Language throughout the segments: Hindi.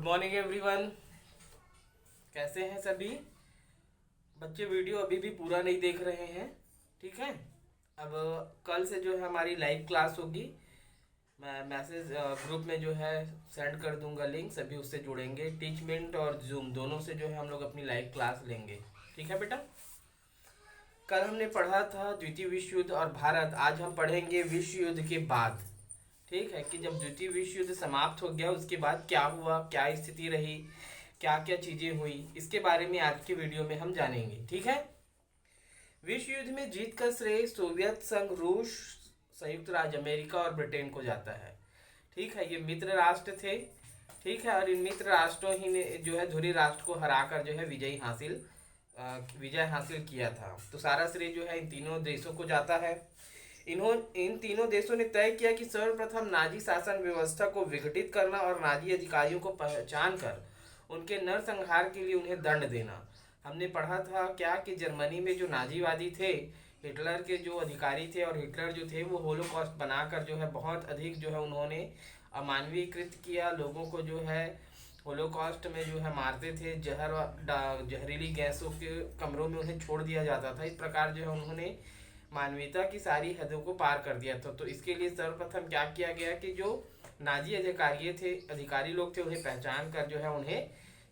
Good morning everyone. कैसे हैं सभी बच्चे? वीडियो अभी भी पूरा नहीं देख रहे हैं, ठीक है। अब कल से जो है हमारी लाइव क्लास होगी। मैं मैसेज ग्रुप में जो है सेंड कर दूंगा लिंक, सभी उससे जुड़ेंगे। टीचमेंट और जूम दोनों से जो है हम लोग अपनी लाइव क्लास लेंगे, ठीक है बेटा। कल हमने पढ़ा था द्वितीय विश्व युद्ध और भारत। आज हम पढ़ेंगे विश्व युद्ध के बाद, ठीक है, कि जब द्वितीय विश्व युद्ध समाप्त हो गया उसके बाद क्या हुआ, क्या स्थिति रही, क्या क्या चीजें हुई, इसके बारे में आज की वीडियो में हम जानेंगे, ठीक है। विश्व युद्ध में जीत का श्रेय सोवियत संघ, रूस, संयुक्त राज्य अमेरिका और ब्रिटेन को जाता है, ठीक है। ये मित्र राष्ट्र थे, ठीक है, और इन मित्र राष्ट्रों ही ने जो है धुरी राष्ट्र को हराकर जो है विजय हासिल किया था। तो सारा श्रेय जो है इन तीनों देशों को जाता है। इन तीनों देशों ने तय किया कि सर्वप्रथम नाजी शासन व्यवस्था को विघटित करना और नाजी अधिकारियों को पहचान कर उनके नरसंहार के लिए उन्हें दंड देना। हमने पढ़ा था क्या कि जर्मनी में जो नाजीवादी थे, हिटलर के जो अधिकारी थे, और हिटलर जो थे वो होलोकॉस्ट बनाकर जो है बहुत अधिक जो है उन्होंने अमानवीकृत किया लोगों को। जो है होलोकॉस्ट में जो है मारते थे, जहरीली गैसों के कमरों में उन्हें छोड़ दिया जाता था। इस प्रकार जो है उन्होंने मानवीयता की सारी हदों को पार कर दिया था। तो इसके लिए सर्वप्रथम क्या किया गया कि जो नाजी अधिकारी लोग थे उन्हें पहचान कर जो है उन्हें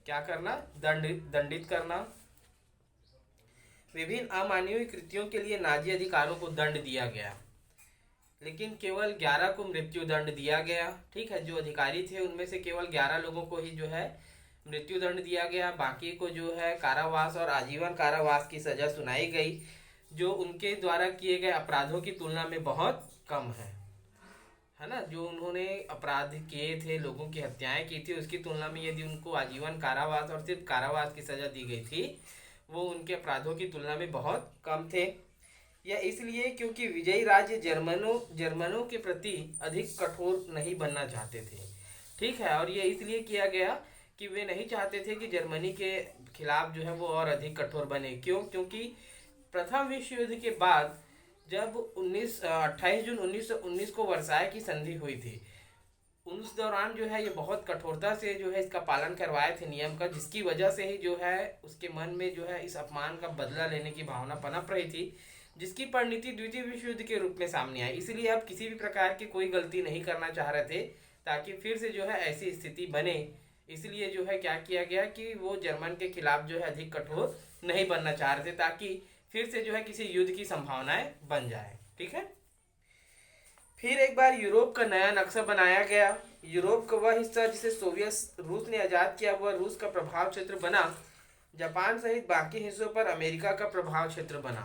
क्या करना, दंडित करना। विभिन्न अमानवीय कृत्यों के लिए नाजी अधिकारों को दंड दिया गया, लेकिन केवल 11 को मृत्यु दंड दिया गया, ठीक है। जो अधिकारी थे उनमें से केवल 11 लोगों को ही जो है मृत्यु दंड दिया गया, बाकी को जो है कारावास और आजीवन कारावास की सजा सुनाई गई, जो उनके द्वारा किए गए अपराधों की तुलना में बहुत कम है ना। जो उन्होंने अपराध किए थे, लोगों की हत्याएं की थी, उसकी तुलना में यदि उनको आजीवन कारावास और सिर्फ कारावास की सजा दी गई थी, वो उनके अपराधों की तुलना में बहुत कम थे। यह इसलिए क्योंकि विजयी राज्य जर्मनों के प्रति अधिक कठोर नहीं बनना चाहते थे, ठीक है। और यह इसलिए किया गया कि वे नहीं चाहते थे कि जर्मनी के खिलाफ जो है वो और अधिक कठोर बने। क्यों? क्योंकि प्रथम विश्व युद्ध के बाद जब 28 जून 1919 को वर्साय की संधि हुई थी, उस दौरान जो है ये बहुत कठोरता से जो है इसका पालन करवाए थे नियम का, जिसकी वजह से ही जो है उसके मन में जो है इस अपमान का बदला लेने की भावना पनप रही थी, जिसकी परिणति द्वितीय विश्व युद्ध के रूप में सामने आई। इसलिए अब किसी भी प्रकार की कोई गलती नहीं करना चाह रहे थे ताकि फिर से जो है ऐसी स्थिति बने। इसलिए जो है क्या किया गया कि वो जर्मन के खिलाफ जो है अधिक कठोर नहीं बनना चाह रहे थे, ताकि फिर से जो है किसी युद्ध की संभावनाएं बन जाए, ठीक है। फिर एक बार यूरोप का नया नक्शा बनाया गया। यूरोप का वह हिस्सा जिसे सोवियत रूस ने आज़ाद किया वह रूस का प्रभाव क्षेत्र बना। जापान सहित बाकी हिस्सों पर अमेरिका का प्रभाव क्षेत्र बना,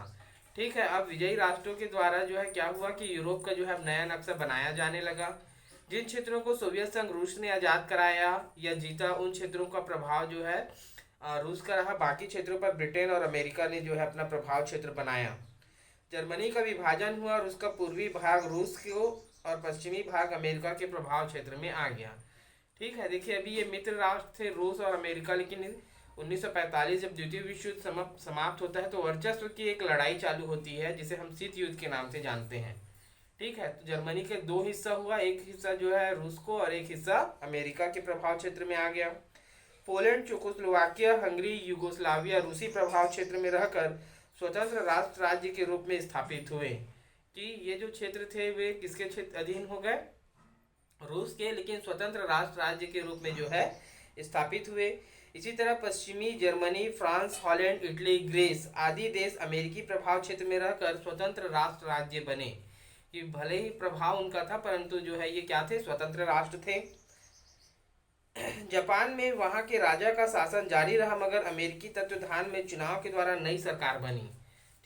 ठीक है। अब विजयी राष्ट्रों के द्वारा जो है क्या हुआ कि यूरोप का जो है नया नक्शा बनाया जाने लगा। जिन क्षेत्रों को सोवियत संघ रूस ने आज़ाद कराया या जीता, उन क्षेत्रों का प्रभाव जो है रूस का रहा। बाकी क्षेत्रों पर ब्रिटेन और अमेरिका ने जो है अपना प्रभाव क्षेत्र बनाया। जर्मनी का विभाजन हुआ और उसका पूर्वी भाग रूस को और पश्चिमी भाग अमेरिका के प्रभाव क्षेत्र में आ गया, ठीक है। देखिए अभी ये मित्र राष्ट्र थे रूस और अमेरिका, लेकिन 1945 जब द्वितीय विश्व युद्ध समाप्त होता है तो वर्चस्व की एक लड़ाई चालू होती है जिसे हम शीत युद्ध के नाम से जानते हैं, ठीक है। तो जर्मनी के दो हिस्सा हुआ, एक हिस्सा जो है रूस को और एक हिस्सा अमेरिका के प्रभाव क्षेत्र में आ गया। पोलैंड, चेकोस्लोवाकिया, हंगरी, यूगोस्लाविया रूसी प्रभाव क्षेत्र में रहकर स्वतंत्र राष्ट्र राज्य के रूप में स्थापित हुए। कि ये जो क्षेत्र थे वे किसके क्षेत्र अधीन हो गए? रूस के, लेकिन स्वतंत्र राष्ट्र राज्य के रूप में जो है स्थापित हुए। इसी तरह पश्चिमी Germany, France, Holland, Italy, Greece आदि देश अमेरिकी प्रभाव क्षेत्र में रहकर स्वतंत्र राष्ट्र राज्य बने। कि भले ही प्रभाव उनका था परंतु जो है ये क्या थे? स्वतंत्र राष्ट्र थे। जापान में वहां के राजा का शासन जारी रहा, मगर अमेरिकी तत्वाधान में चुनाव के द्वारा नई सरकार बनी,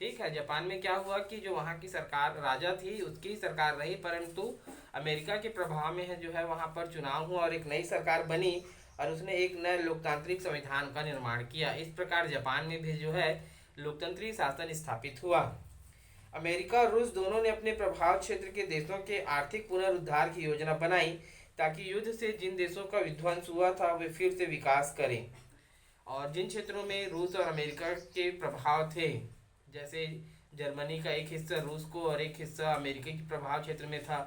ठीक है। जापान में क्या हुआ कि जो वहां की सरकार राजा थी उसकी सरकार रही, परंतु अमेरिका के प्रभाव में है जो है वहां पर चुनाव हुआ और एक नई सरकार बनी और उसने एक नए लोकतांत्रिक संविधान का निर्माण किया। इस प्रकार जापान में भी जो है लोकतंत्री शासन स्थापित हुआ। अमेरिका और रूस दोनों ने अपने प्रभाव क्षेत्र के देशों के आर्थिक पुनरुद्धार की योजना बनाई ताकि युद्ध से जिन देशों का विध्वंस हुआ था वे फिर से विकास करें। और जिन क्षेत्रों में रूस और अमेरिका के प्रभाव थे, जैसे जर्मनी का एक हिस्सा रूस को और एक हिस्सा अमेरिका के प्रभाव क्षेत्र में था,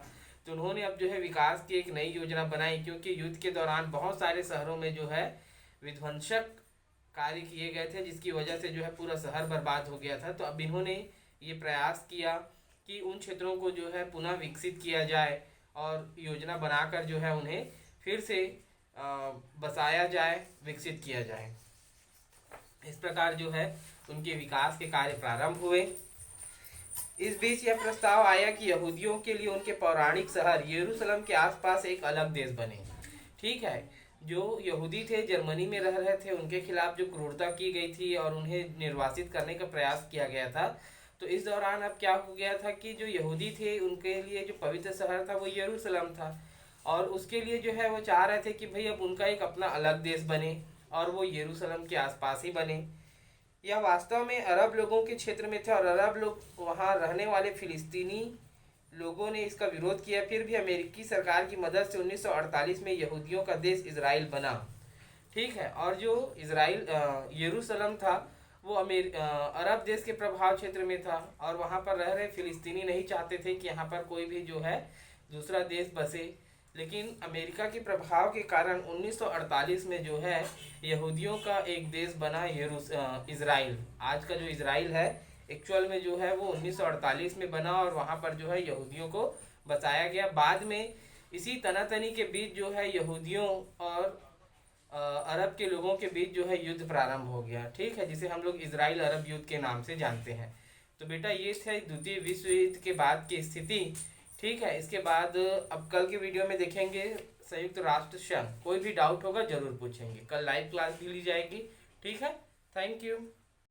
तो उन्होंने अब जो है विकास की एक नई योजना बनाई, क्योंकि युद्ध के दौरान बहुत सारे शहरों में जो है विध्वंसक कार्य किए गए थे, जिसकी वजह से जो है पूरा शहर बर्बाद हो गया था। तो अब इन्होंने ये प्रयास किया कि उन क्षेत्रों को जो है पुनः विकसित किया जाए और योजना बनाकर जो है उन्हें फिर से बसाया जाए, विकसित किया जाए। इस प्रकार जो है उनके विकास के कार्य प्रारंभ हुए। इस बीच यह प्रस्ताव आया कि यहूदियों के लिए उनके पौराणिक शहर यरूशलेम के आसपास एक अलग देश बने। ठीक है, जो यहूदी थे जर्मनी में रह रहे थे, उनके खिलाफ जो क्रूरता की गई थी और उन्हें निर्वासित करने का प्रयास किया गया था, तो इस दौरान अब क्या हो गया था कि जो यहूदी थे उनके लिए जो पवित्र शहर था वो यरूशलेम था, और उसके लिए जो है वो चाह रहे थे कि भाई अब उनका एक अपना अलग देश बने और वो यरूशलेम के आसपास ही बने। यह वास्तव में अरब लोगों के क्षेत्र में था और अरब लोग वहाँ रहने वाले फिलिस्तीनी लोगों ने इसका विरोध किया। फिर भी अमेरिकी सरकार की मदद से 1948 में यहूदियों का देश इजराइल बना। ठीक है, और जो इजराइल यरूशलेम था वो अरब देश के प्रभाव क्षेत्र में था, और वहाँ पर रह रहे फिलिस्तीनी नहीं चाहते थे कि यहाँ पर कोई भी जो है दूसरा देश बसे। लेकिन अमेरिका के प्रभाव के कारण 1948 में जो है यहूदियों का एक देश बना इजराइल। आज का जो इजराइल है एक्चुअल में जो है वो 1948 में बना, और वहाँ पर जो है यहूदियों को बसाया गया। बाद में इसी तनातनी के बीच जो है यहूदियों और अरब के लोगों के बीच जो है युद्ध प्रारंभ हो गया। ठीक है, जिसे हम लोग इजराइल अरब युद्ध के नाम से जानते हैं। तो बेटा ये थे द्वितीय विश्व युद्ध के बाद की स्थिति। ठीक है, इसके बाद अब कल के वीडियो में देखेंगे संयुक्त राष्ट्र संघ। कोई भी डाउट होगा जरूर पूछेंगे। कल लाइव क्लास भी ली जाएगी। ठीक है, थैंक यू।